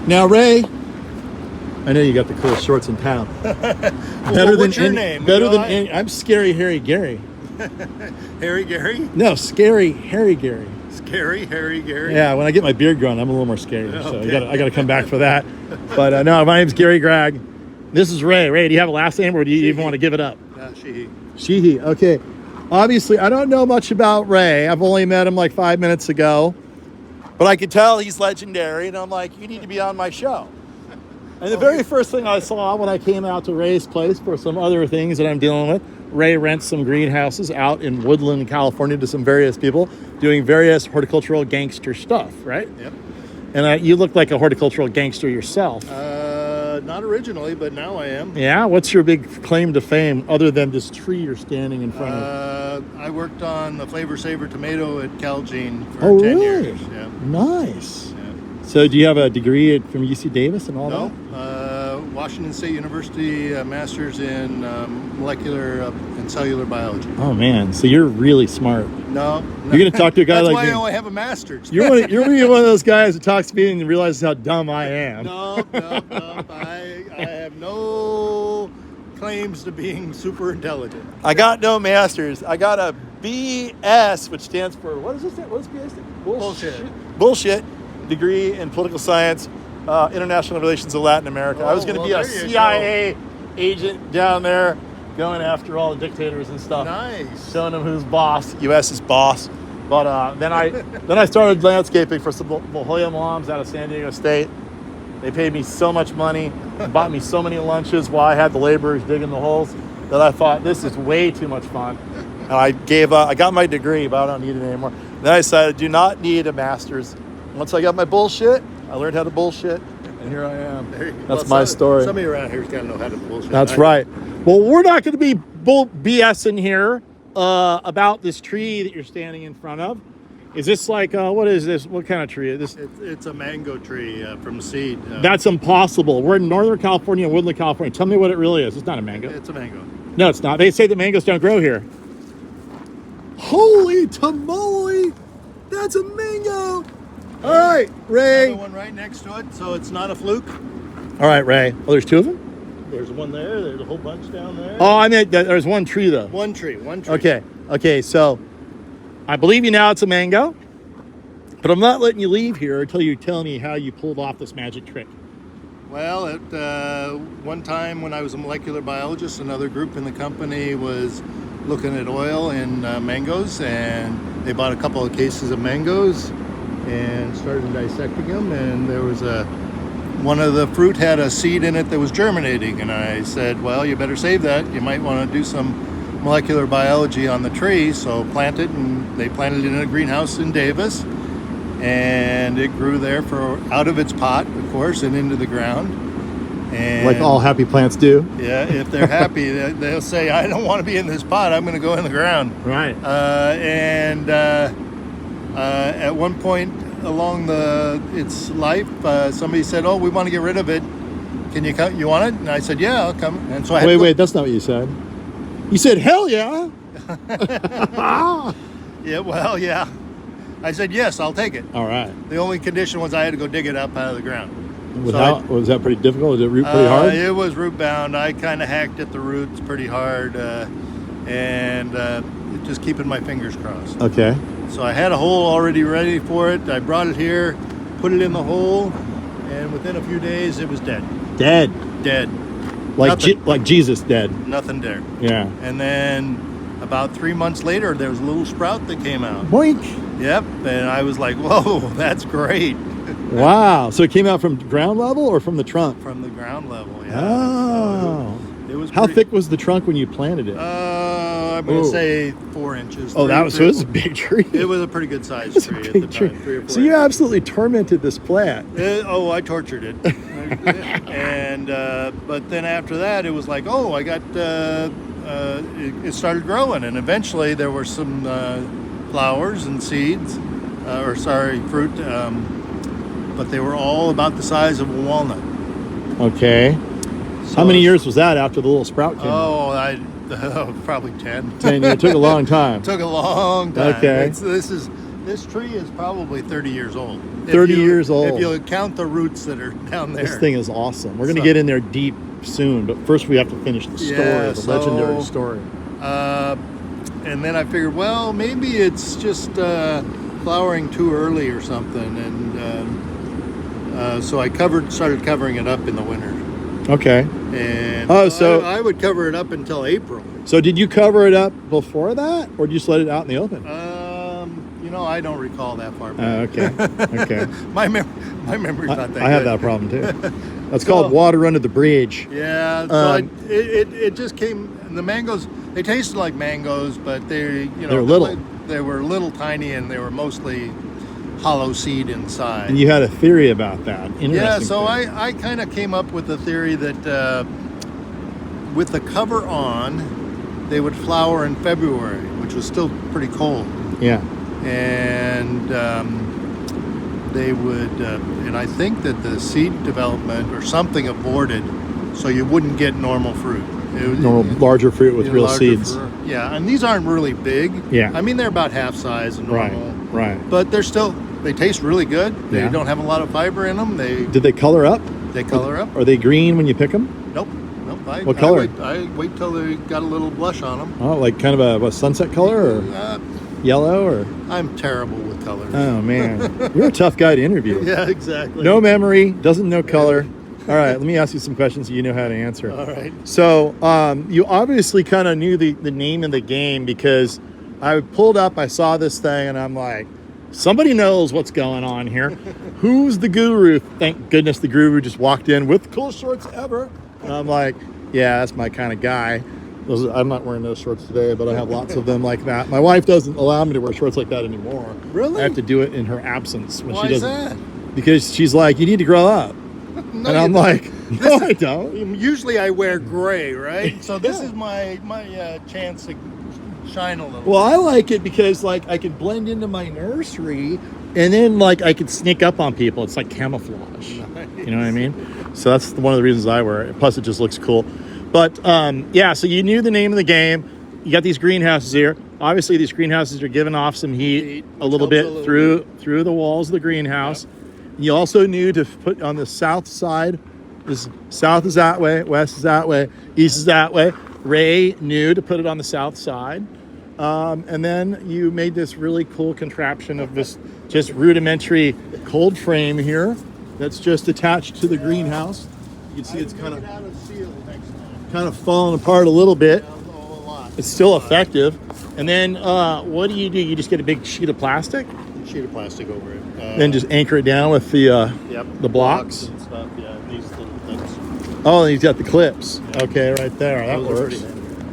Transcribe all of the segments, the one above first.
Now, Ray, I know you got the coolest shorts in town. What's your name? Better than any. I'm Scary Harry Gary. Harry Gary? No, Scary Harry Gary. Scary Harry Gary? Yeah, when I get my beard grown, I'm a little more scary. Okay. So I got to come back for that. But no, my name's Gary Gregg. This is Ray. Ray, do you have a last name, or do you even want to give it up? Sheehy. Okay. Obviously, I don't know much about Ray. I've only met him like 5 minutes ago. But I could tell he's legendary, and I'm like, you need to be on my show. And the very first thing I saw when I came out to Ray's place for some other things that I'm dealing with, Ray rents some greenhouses out in Woodland, California to some various people doing various horticultural gangster stuff, right? Yep. And you look like a horticultural gangster yourself. Not originally, but now I am. Yeah? What's your big claim to fame other than this tree you're standing in front of? I worked on the Flavor Saver tomato at Calgene for 10 years. Yeah. Nice. Yeah. So do you have a degree from UC Davis and all that? Washington State University, master's in molecular and cellular biology. Oh, man. So you're really smart. No. You're going to talk to a guy That's like why me. I only have a master's. You're one of those guys that talks to me and realizes how dumb I am. No. I have no claims to being super intelligent. I got no master's. I got a BS, which stands for, what is this? What is BS? Bullshit degree in political science, international relations of Latin America. I was going to be a CIA agent down there going after all the dictators and stuff. Nice. Showing them who's boss. U.S. is boss. But then I started landscaping for some La Jolla moms out of San Diego State. They paid me so much money, bought me so many lunches while I had the laborers digging the holes that I thought, this is way too much fun. And I gave up. I got my degree, but I don't need it anymore. Then I decided I do not need a master's. Once I got my bullshit, I learned how to bullshit, and here I am. That's my story. Somebody around here's got to know how to bullshit. That's right. Well, we're not going to be BSing here about this tree that you're standing in front of. Is this like, what is this? What kind of tree is this? It's a mango tree from seed. That's impossible. We're in Northern California, Woodland, California. Tell me what it really is. It's not a mango. It's a mango. No, it's not. They say that mangoes don't grow here. Holy tamale! That's a mango! All right, Ray. Another one right next to it, so it's not a fluke. All right, Ray. Oh, there's two of them? There's one there. There's a whole bunch down there. Oh, I meant there's one tree, though. One tree. Okay, so I believe you now it's a mango, but I'm not letting you leave here until you tell me how you pulled off this magic trick. Well, at one time when I was a molecular biologist, another group in the company was looking at oil in mangoes, and they bought a couple of cases of mangoes and started dissecting them, and there was one of the fruit had a seed in it that was germinating, and I said, well, you better save that. You might want to do some molecular biology on the tree, so plant it, and they planted it in a greenhouse in Davis, and it grew there out of its pot, of course, and into the ground. And like all happy plants do. Yeah, if they're happy, they'll say, I don't want to be in this pot, I'm going to go in the ground. Right. At one point along its life, somebody said, oh, we want to get rid of it. Can you come? You want it? And I said, yeah, I'll come. And so Wait, that's not what you said. You said, hell yeah. Yeah. I said, yes, I'll take it. All right. The only condition was I had to go dig it up out of the ground. Was that pretty difficult? Was it root pretty hard? It was root bound. I kind of hacked at the roots pretty hard, and just keeping my fingers crossed. Okay. So I had a hole already ready for it. I brought it here, put it in the hole, and within a few days it was dead. Dead. Like Jesus dead. Nothing there. Yeah. And then about 3 months later, there was a little sprout that came out. Boink. Yep. And I was like, whoa, that's great. Wow. So it came out from ground level or from the trunk? From the ground level, yeah. Oh. So it was How thick was the trunk when you planted it? I'm going to say 4 inches. Oh, it was a big tree. It was a pretty good sized tree at the time. 3 or 4 So you absolutely tormented this plant. I tortured it. And but then after that, it was like, oh, I got it started growing, and eventually there were some flowers and seeds, fruit, but they were all about the size of a walnut. Okay. So how many years was that after the little sprout came out? Probably 10. 10 years. It took a long time. It took a long time. Okay. This is This tree is probably 30 years old. 30 years old. If you count the roots that are down there. This thing is awesome. We're going to get in there deep soon, but first we have to finish the story, the legendary story. And then I figured, well, maybe it's just flowering too early or something, and so I started covering it up in the winter. Okay. And so I would cover it up until April. So did you cover it up before that, or did you just let it out in the open? I don't recall that far back. Okay. My memory's not that good. I have that problem too. That's called water under the bridge. Yeah. So it just came. The mangoes, they tasted like mangoes, but they're little. They were little, tiny, and they were mostly hollow seed inside. And you had a theory about that. Interesting. Yeah. So I kind of came up with the theory that with the cover on, they would flower in February, which was still pretty cold. Yeah. And they would, and I think that the seed development or something aborted, so you wouldn't get normal fruit. Larger fruit with real seeds. Fruit. Yeah, and these aren't really big. Yeah. I mean, they're about half size and normal. Right. But they taste really good. They don't have a lot of fiber in them. Did they color up? They color up. Are they green when you pick them? Nope. What color? I wait till they got a little blush on them. Oh, like kind of a sunset color or yellow or? I'm terrible with colors. Oh man, you're a tough guy to interview. Yeah, exactly. No memory, doesn't know color. All right, let me ask you some questions so you know how to answer. All right. So you obviously kind of knew the name of the game, because I pulled up, I saw this thing, and I'm like, somebody knows what's going on here. Who's the guru? Thank goodness the guru just walked in with the coolest shorts ever. And I'm like, yeah, that's my kind of guy. I'm not wearing those shorts today, but I have lots of them like that. My wife doesn't allow me to wear shorts like that anymore. Really? I have to do it in her absence when Why she is doesn't. that? Because she's like, you need to grow up. No, and I'm like, no, I don't. Usually I wear gray, right? So this is my chance to shine a little. Well, I like it because like I can blend into my nursery, and then like I can sneak up on people. It's like camouflage. Nice. You know what I mean? So that's one of the reasons I wear it. Plus, it just looks cool. But yeah, so you knew the name of the game. You got these greenhouses here. Obviously, these greenhouses are giving off some heat a little bit through the walls of the greenhouse. Yep. You also knew to put on the south side. South is that way, west is that way, east is that way. Ray knew to put it on the south side. And then you made this really cool contraption of this just rudimentary cold frame here that's just attached to the greenhouse. You can see it's kind of falling apart a little bit. It's still effective. And then what do? You just get a big sheet of plastic? Sheet of plastic over it. Then just anchor it down with the blocks and stuff. Yeah, these little things. Oh, and he's got the clips. Okay, right there. That works.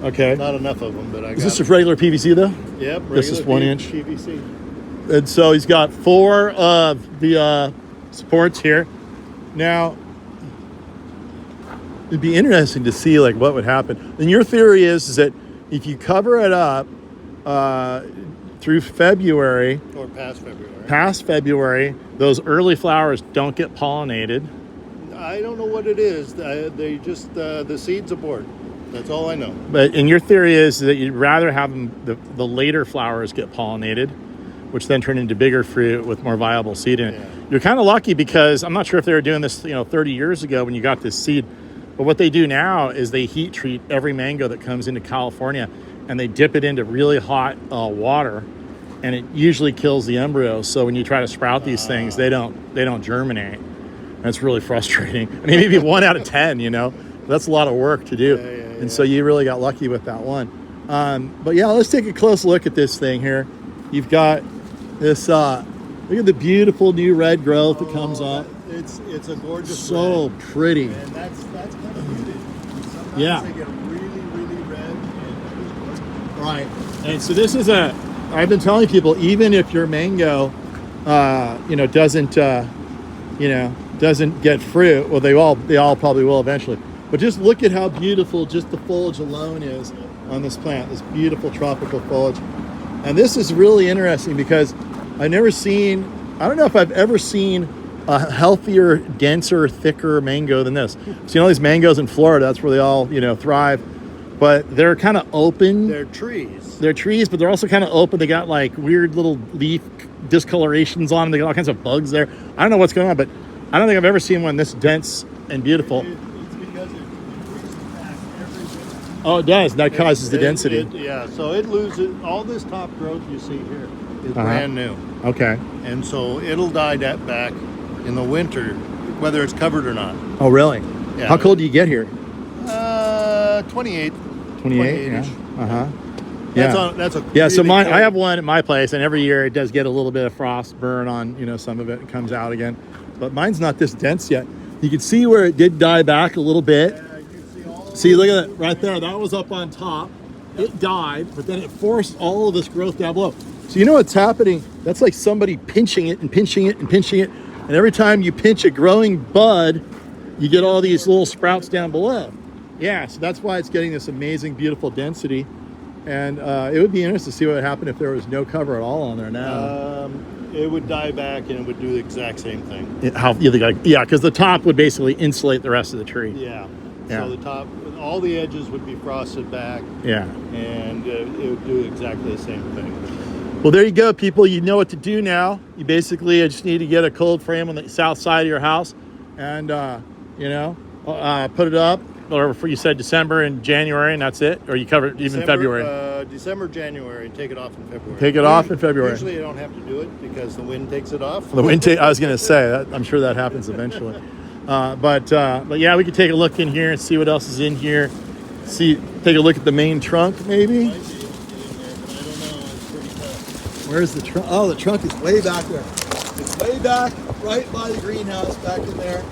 Okay. Not enough of them, but I got. Is this a regular PVC though? Yep. This is 1 inch PVC. And so he's got 4 of the supports here. Now, it'd be interesting to see like what would happen. And your theory is that if you cover it up through February or past February, those early flowers don't get pollinated. I don't know what it is. They just the seeds abort. That's all I know. And your theory is that you'd rather have them, the later flowers get pollinated, which then turn into bigger fruit with more viable seed in it. Yeah. You're kind of lucky because I'm not sure if they were doing this 30 years ago when you got this seed, but what they do now is they heat treat every mango that comes into California, and they dip it into really hot water, and it usually kills the embryos. So when you try to sprout these things, they don't germinate. That's really frustrating. I mean, maybe 1 out of 10, that's a lot of work to do. Yeah. And so you really got lucky with that one. But yeah, let's take a close look at this thing here. You've got this, look at the beautiful new red growth that comes up. It's a gorgeous so red. Pretty. And that's kind of muted. Sometimes yeah. They get really, really red. Right. And so this is I've been telling people, even if your mango, doesn't get fruit, well, they all probably will eventually. But just look at how beautiful just the foliage alone is on this plant, this beautiful tropical foliage. And this is really interesting because I don't know if I've ever seen a healthier, denser, thicker mango than this. So these mangoes in Florida, that's where they all, thrive. but they're kind of open. They're trees. They're trees, but they're also kind of open. They got like weird little leaf discolorations on them. They got all kinds of bugs there. I don't know what's going on, but I don't think I've ever seen one this dense and beautiful. It's because it increases back every winter. Oh, it does. That causes the density. Yeah, so it loses all this top growth you see here is brand new. Okay. And so it'll die back in the winter, whether it's covered or not. Oh, really? Yeah. How cold do you get here? 28. 28. Yeah. That's a Yeah, so really mine, cold- I have one at my place, and every year it does get a little bit of frost burn on, some of it. It comes out again. But mine's not this dense yet. You can see where it did die back a little bit. Yeah, you can see all See, look at that right there. That was up on top. It died, but then it forced all of this growth down below. So you know what's happening? That's like somebody pinching it and pinching it and pinching it. And every time you pinch a growing bud, you get all these little sprouts down below. Yeah, so that's why it's getting this amazing, beautiful density. And it would be interesting to see what would happen if there was no cover at all on there now. it would die back and it would do the exact same thing. Yeah, because the top would basically insulate the rest of the tree. Yeah. Yeah. So the top, all the edges would be frosted back. Yeah. And it would do exactly the same thing. Well, there you go, people. You know what to do now. You basically just need to get a cold frame on the south side of your house and, put it up. Or for you said December and January, and that's it? Or you cover it even February? December, January, and take it off in February. Take it off in February. Usually you don't have to do it because the wind takes it off. I was going to say, that, I'm sure that happens eventually. But yeah, we could take a look in here and see what else is in here. Take a look at the main trunk, maybe. Might be able to get in there, but I don't know. It's pretty tough. Where's the trunk? Oh, the trunk is way back there. It's way back, right by the greenhouse, back in there.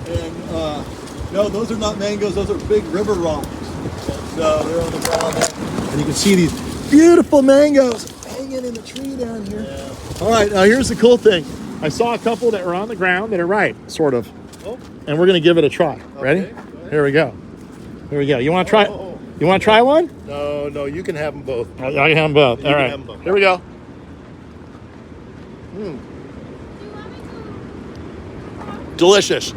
And no, those are not mangoes. Those are big river rocks. So they're on the ground there. And you can see these beautiful mangoes hanging in the tree down here. Yeah. All right, now here's the cool thing. I saw a couple that are on the ground that are ripe, sort of. Oh, And we're going to give it a try. Ready? Okay, go ahead. Here we go. Here we go. You want to try? Oh. You want to try one? No, you can have them both. I can have them both. You All can right. have 'em both. Here we go. Delicious.